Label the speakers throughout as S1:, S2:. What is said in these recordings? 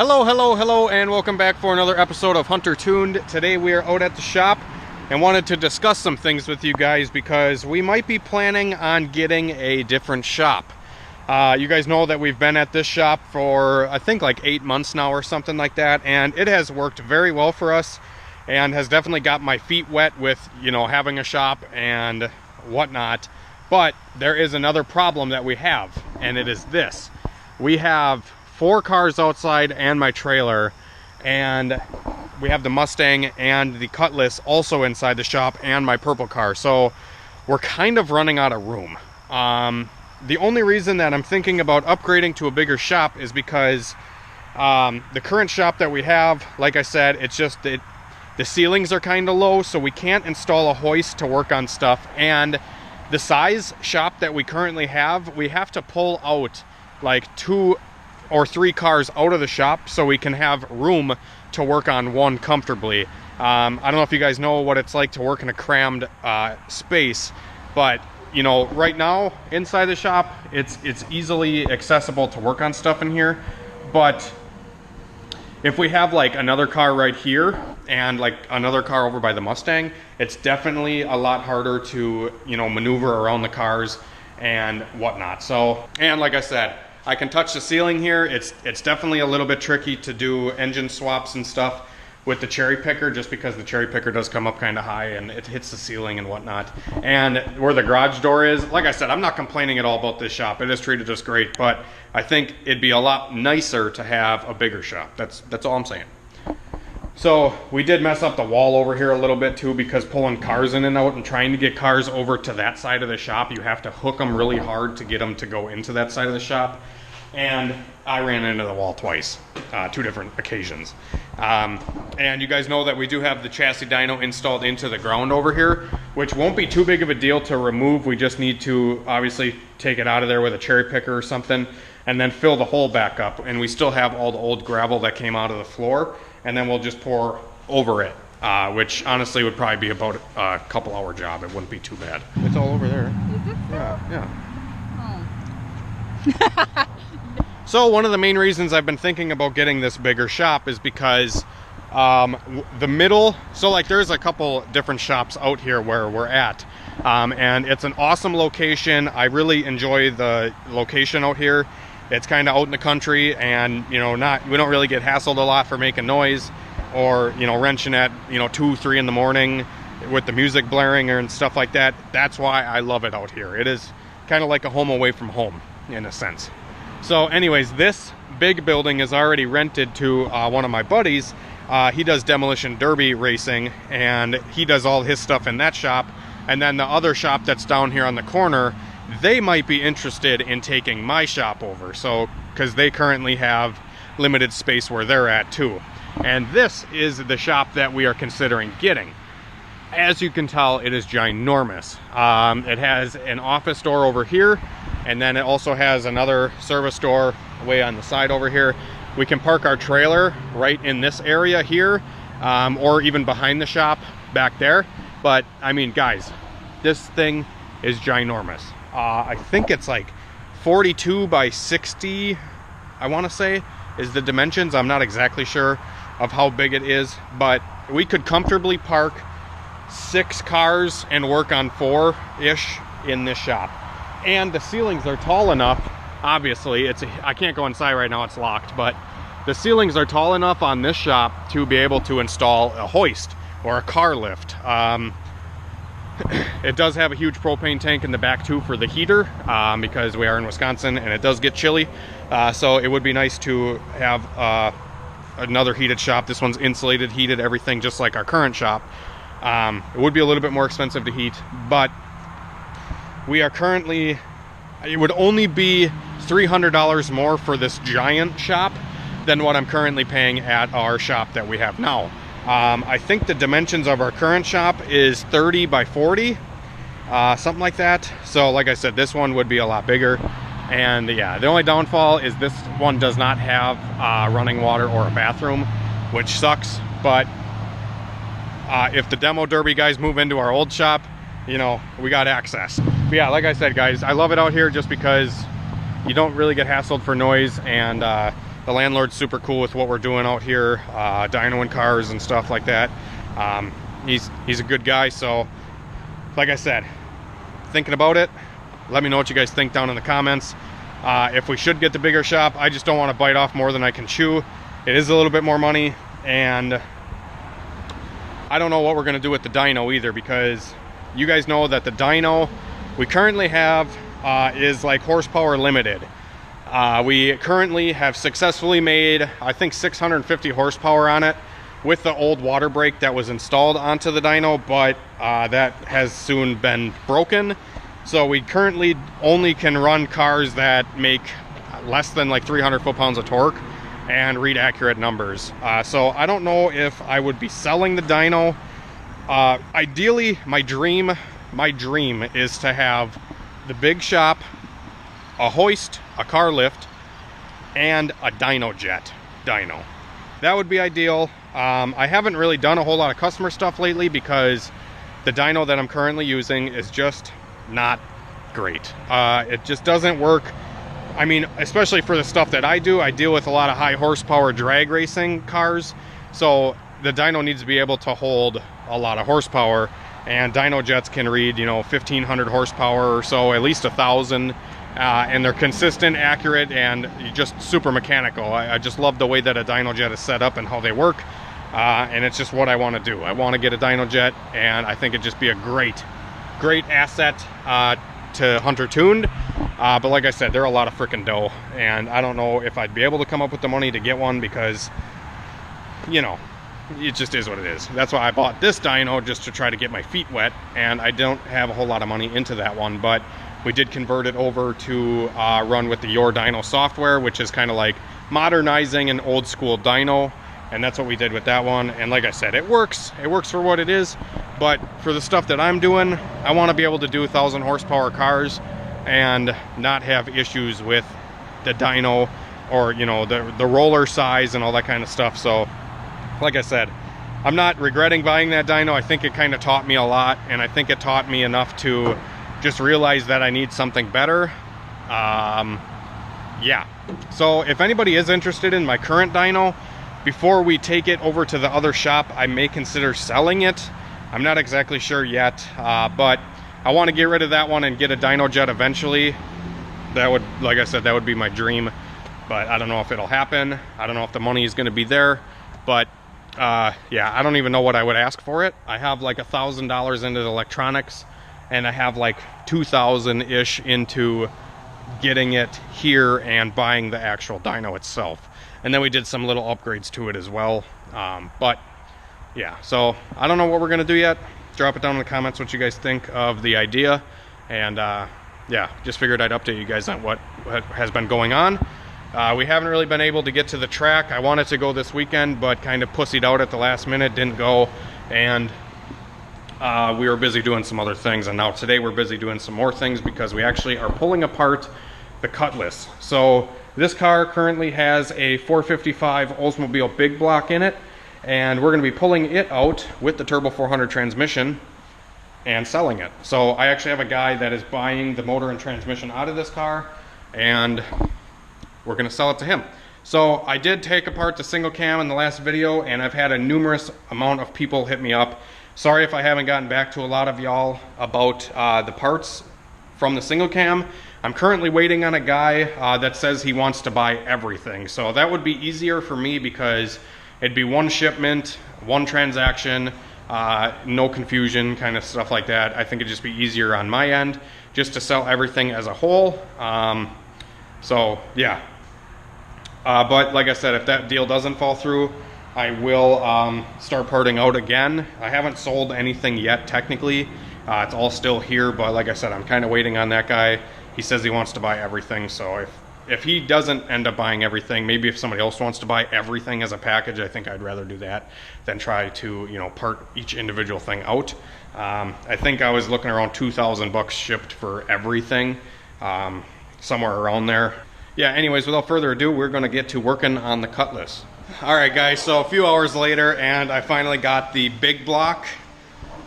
S1: Hello, and welcome back for another episode of Hunter Tuned. Today we are out at the shop and wanted to discuss some things with you guys because we might be planning on getting a different shop. You guys know that we've been at this shop for, I think, like 8 months now or something like that, and it has worked very well for us and has definitely got my feet wet with, you know, having a shop and whatnot. But there is another problem that we have, and it is this. We have 4 cars outside and my trailer, and we have the Mustang and the Cutlass also inside the shop and my purple car, so we're kind of running out of room. The only reason that I'm thinking about upgrading to a bigger shop is because the current shop that we have, like I said, it's just the ceilings are kind of low, so we can't install a hoist to work on stuff, and the size shop that we currently have, we have to pull out like 2 or 3 cars out of the shop so we can have room to work on one comfortably. I don't know if you guys know what it's like to work in a crammed space, but you know, right now inside the shop it's easily accessible to work on stuff in here. But if we have like another car right here and like another car over by the Mustang, it's definitely a lot harder to, you know, maneuver around the cars and whatnot. So, and like I said, I can touch the ceiling here. It's definitely a little bit tricky to do engine swaps and stuff with the cherry picker, just because the cherry picker does come up kind of high and it hits the ceiling and whatnot. And where the garage door is, like I said, I'm not complaining at all about this shop. It has treated us great, but I think it'd be a lot nicer to have a bigger shop. That's all I'm saying. So we did mess up the wall over here a little bit too, because pulling cars in and out and trying to get cars over to that side of the shop, you have to hook them really hard to get them to go into that side of the shop. And I ran into the wall twice, 2 different occasions. And you guys know that we do have the chassis dyno installed into the ground over here, which won't be too big of a deal to remove. We just need to obviously take it out of there with a cherry picker or something and then fill the hole back up. And we still have all the old gravel that came out of the floor, and then we'll just pour over it, which honestly would probably be about a couple-hour job. It wouldn't be too bad. It's all over there.
S2: Is it?
S1: Yeah.
S2: Oh.
S1: So one of the main reasons I've been thinking about getting this bigger shop is because the middle, so like there's a couple different shops out here where we're at, and it's an awesome location. I really enjoy the location out here. It's kind of out in the country, and you know, we don't really get hassled a lot for making noise or, you know, wrenching at, you know, 2, 3 in the morning with the music blaring and stuff like that. That's why I love it out here. It is kind of like a home away from home in a sense. So anyways, this big building is already rented to one of my buddies. He does demolition derby racing, and he does all his stuff in that shop. And then the other shop that's down here on the corner, they might be interested in taking my shop over. So, because they currently have limited space where they're at too. And this is the shop that we are considering getting. As you can tell, it is ginormous. It has an office door over here, and then it also has another service door way on the side over here. We can park our trailer right in this area here, or even behind the shop back there. But I mean, guys, this thing is ginormous. I think it's like 42 by 60, I want to say, is the dimensions. I'm not exactly sure of how big it is, but we could comfortably park 6 cars and work on 4-ish in this shop. And the ceilings are tall enough. Obviously, I can't go inside right now, it's locked, but the ceilings are tall enough on this shop to be able to install a hoist or a car lift. It does have a huge propane tank in the back too for the heater, because we are in Wisconsin and it does get chilly. So it would be nice to have another heated shop. This one's insulated, heated, everything just like our current shop. It would be a little bit more expensive to heat, but we are currently, it would only be $300 more for this giant shop than what I'm currently paying at our shop that we have now. I think the dimensions of our current shop is 30 by 40, something like that. So like I said, this one would be a lot bigger. And yeah, the only downfall is this one does not have running water or a bathroom, which sucks. But if the demo derby guys move into our old shop, you know, we got access. But yeah, like I said, guys, I love it out here just because you don't really get hassled for noise, and like The landlord's super cool with what we're doing out here, dynoing cars and stuff like that. He's a good guy. So like I said, thinking about it, let me know what you guys think down in the comments. If we should get the bigger shop, I just don't want to bite off more than I can chew. It is a little bit more money, and I don't know what we're going to do with the dyno either, because you guys know that the dyno we currently have is like horsepower limited. We currently have successfully made, I think, 650 horsepower on it with the old water brake that was installed onto the dyno, but that has soon been broken. So we currently only can run cars that make less than like 300 foot-pounds of torque and read accurate numbers. So I don't know if I would be selling the dyno. Ideally, my dream is to have the big shop, a hoist, a car lift, and a dyno jet dyno. That would be ideal. I haven't really done a whole lot of customer stuff lately because the dyno that I'm currently using is just not great. It just doesn't work. I mean, especially for the stuff that I do, I deal with a lot of high horsepower drag racing cars, so the dyno needs to be able to hold a lot of horsepower, and dyno jets can read, you know, 1500 horsepower or so, at least 1000, and they're consistent, accurate, and just super mechanical. I just love the way that a dyno jet is set up and how they work, and it's just what I want to do. I want to get a dyno jet, and I think it'd just be a great asset to HunterTuned. But like I said, they're a lot of freaking dough, and I don't know if I'd be able to come up with the money to get one, because, you know, it just is what it is. That's why I bought this dyno, just to try to get my feet wet, and I don't have a whole lot of money into that one. But we did convert it over to run with the Your Dyno software, which is kind of like modernizing an old school dyno, and that's what we did with that one. And like I said, it works for what it is, but for the stuff that I'm doing, I want to be able to do 1000 horsepower cars and not have issues with the dyno, or, you know, the roller size and all that kind of stuff. So like I said, I'm not regretting buying that dyno. I think it kind of taught me a lot, and I think it taught me enough to just realize that I need something better. Yeah, so if anybody is interested in my current dyno, before we take it over to the other shop, I may consider selling it. I'm not exactly sure yet, but I want to get rid of that one and get a dyno jet eventually. That would, like I said, that would be my dream, but I don't know if it'll happen. I don't know if the money is going to be there, but yeah, I don't even know what I would ask for it. I have like $1,000 into the electronics, and I have like 2,000-ish into getting it here and buying the actual dyno itself. And then we did some little upgrades to it as well. But yeah, so I don't know what we're gonna do yet. Drop it down in the comments what you guys think of the idea. And yeah, just figured I'd update you guys on what has been going on. We haven't really been able to get to the track. I wanted to go this weekend, but kind of pussied out at the last minute, didn't go. And we were busy doing some other things, and now today we're busy doing some more things because we actually are pulling apart the Cutlass. So this car currently has a 455 Oldsmobile big block in it, and we're going to be pulling it out with the Turbo 400 transmission and selling it. So I actually have a guy that is buying the motor and transmission out of this car, and we're going to sell it to him. So I did take apart the single cam in the last video, and I've had a numerous amount of people hit me up. Sorry if I haven't gotten back to a lot of y'all about the parts from the single cam. I'm currently waiting on a guy that says he wants to buy everything. So that would be easier for me because it'd be one shipment, one transaction, no confusion, kind of stuff like that. I think it'd just be easier on my end just to sell everything as a whole. So yeah. But like I said, if that deal doesn't fall through, I will start parting out again. I haven't sold anything yet technically. It's all still here, but like I said, I'm kind of waiting on that guy. He says he wants to buy everything, so if he doesn't end up buying everything, maybe if somebody else wants to buy everything as a package, I think I'd rather do that than try to, you know, part each individual thing out. I think I was looking around 2,000 bucks shipped for everything, somewhere around there. Yeah, anyways, without further ado, we're going to get to working on the Cutlass. All right, guys, so a few hours later, and I finally got the big block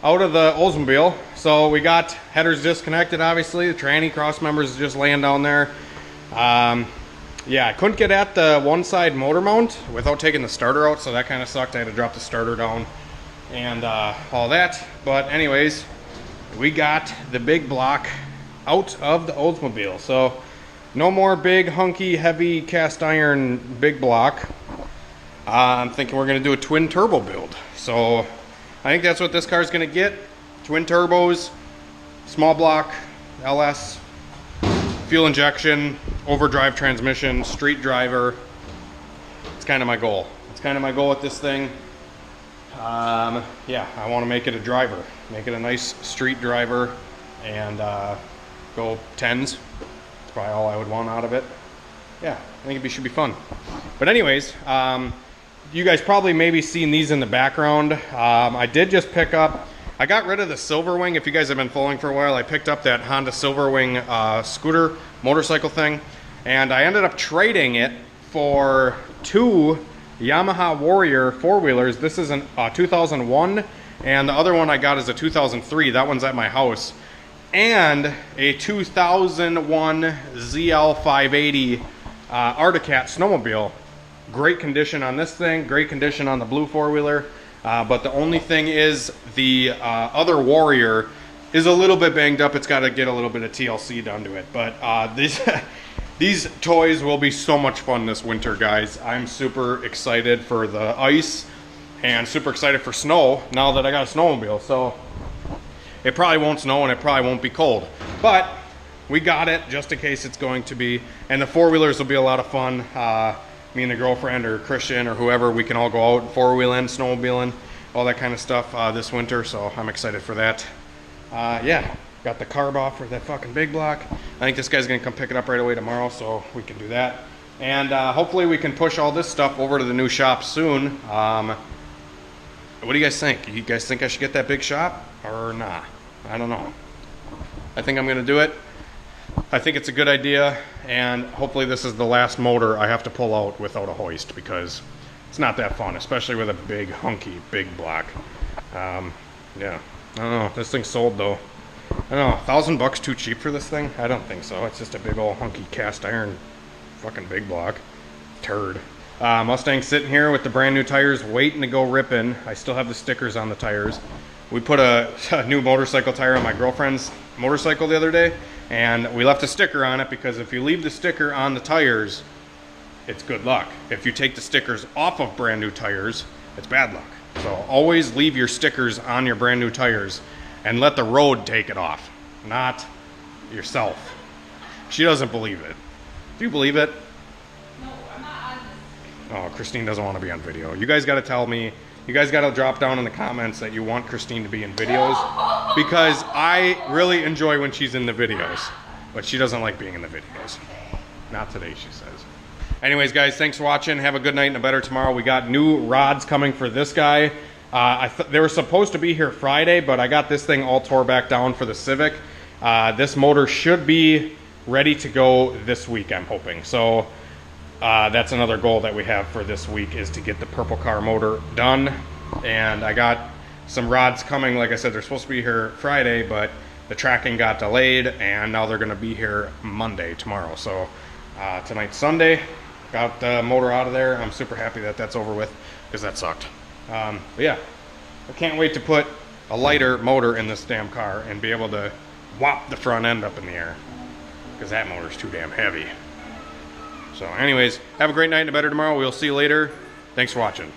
S1: out of the Oldsmobile. So we got headers disconnected, obviously. The tranny cross members just laying down there. Yeah, I couldn't get at the one side motor mount without taking the starter out, so that kind of sucked. I had to drop the starter down and all that. But anyways, we got the big block out of the Oldsmobile. So no more big, hunky, heavy cast iron big block. I'm thinking we're gonna do a twin turbo build. So I think that's what this car is gonna get. Twin turbos, small block, LS, fuel injection, overdrive transmission, street driver. It's kind of my goal. It's kind of my goal with this thing. Yeah, I want to make it a driver, make it a nice street driver, and go 10s. That's probably all I would want out of it. Yeah, I think it should be fun. But anyways, you guys probably maybe seen these in the background. I did just pick up, I got rid of the Silverwing. If you guys have been following for a while, I picked up that Honda Silverwing scooter motorcycle thing, and I ended up trading it for two Yamaha Warrior four-wheelers. This is a 2001, and the other one I got is a 2003. That one's at my house. And a 2001 ZL580 Arctic Cat snowmobile. Great condition on this thing, great condition on the blue four-wheeler. But the only thing is the other Warrior is a little bit banged up. It's got to get a little bit of TLC done to it. But these toys will be so much fun this winter, guys. I'm super excited for the ice and super excited for snow now that I got a snowmobile. So it probably won't snow and it probably won't be cold. But we got it just in case it's going to be. And the four-wheelers will be a lot of fun. Me and the girlfriend or Christian or whoever, we can all go out four-wheeling, snowmobiling, all that kind of stuff this winter, so I'm excited for that. Yeah, got the carb off for that fucking big block. I think this guy's gonna come pick it up right away tomorrow, so we can do that. And hopefully we can push all this stuff over to the new shop soon. What do you guys think? You guys think I should get that big shop or not? I don't know. I think I'm gonna do it. I think it's a good idea, and hopefully this is the last motor I have to pull out without a hoist, because it's not that fun, especially with a big, hunky, big block. Yeah, I don't know. This thing's sold, though. I don't know, $1,000 too cheap for this thing? I don't think so. It's just a big old hunky cast iron fucking big block. Turd. Mustang sitting here with the brand new tires waiting to go ripping. I still have the stickers on the tires. We put a new motorcycle tire on my girlfriend's motorcycle the other day, and we left a sticker on it because if you leave the sticker on the tires, it's good luck. If you take the stickers off of brand new tires, it's bad luck. So always leave your stickers on your brand new tires and let the road take it off, not yourself. She doesn't believe it. Do you believe it?
S2: No, I'm not on this.
S1: Oh, Christine doesn't want to be on video. You guys got to tell me. You guys got to drop down in the comments that you want Christine to be in videos, because I really enjoy when she's in the videos, but she doesn't like being in the videos. Not today, she says. Anyways, guys, thanks for watching. Have a good night and a better tomorrow. We got new rods coming for this guy. They were supposed to be here Friday, but I got this thing all tore back down for the Civic. This motor should be ready to go this week, I'm hoping. So that's another goal that we have for this week, is to get the purple car motor done. And I got some rods coming. Like I said, they're supposed to be here Friday, but the tracking got delayed, and now they're going to be here Monday, tomorrow. So tonight's Sunday. Got the motor out of there. I'm super happy that that's over with, because that sucked. But yeah, I can't wait to put a lighter motor in this damn car and be able to whop the front end up in the air, because that motor's too damn heavy. So anyways, have a great night and a better tomorrow. We'll see you later. Thanks for watching.